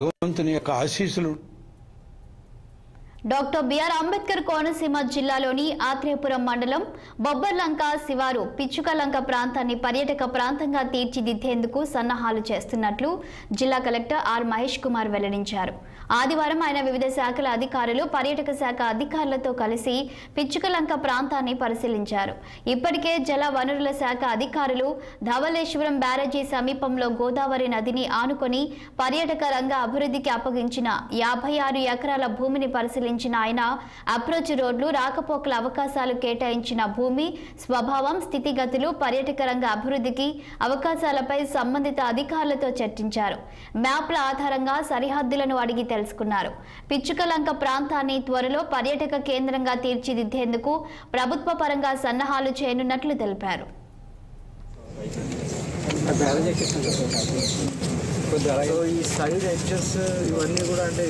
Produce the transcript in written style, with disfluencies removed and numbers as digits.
భగవంతుని యొక్క ఆశీస్సులు. డాక్టర్ బిఆర్ అంబేద్కర్ కోనసీమ జిల్లాలోని ఆత్రేయపురం మండలం బొబ్బర్లంక శివారు పిచ్చుకలంక ప్రాంతాన్ని పర్యాటక ప్రాంతంగా తీర్చిదిద్దేందుకు సన్నాహాలు చేస్తున్నట్లు జిల్లా కలెక్టర్ ఆర్ మహేష్ కుమార్ వెల్లడించారు. ఆదివారం ఆయన వివిధ శాఖల అధికారులు పర్యాటక శాఖ అధికారులతో కలిసి పిచ్చుకలంక ప్రాంతాన్ని పరిశీలించారు. ఇప్పటికే జల వనరుల శాఖ అధికారులు ధవళేశ్వరం బ్యారేజీ సమీపంలో గోదావరి నదిని ఆనుకొని పర్యాటక రంగ అభివృద్ధికి అప్పగించిన 56 ఎకరాల భూమిని పరిశీలించారు. ఆయన అప్రోచ్ రోడ్లు, రాకపోకల అవకాశాలు, కేటాయించిన భూమి స్వభావం, స్థితిగతులు, పర్యాటక రంగ అభివృద్ధికి అవకాశాలపై సంబంధిత అధికారులతో చర్చించారు. మ్యాప్ల ఆధారంగా సరిహద్దులను అడిగి తెలుసుకున్నారు. పిచ్చుకలంక ప్రాంతాన్ని త్వరలో పర్యాటక కేంద్రంగా తీర్చిదిద్దేందుకు ప్రభుత్వ పరంగా సన్నాహాలు చేయనున్నట్లు తెలిపారు. ఈ సైడ్ ఎడ్జెస్ ఇవన్నీ కూడా అంటే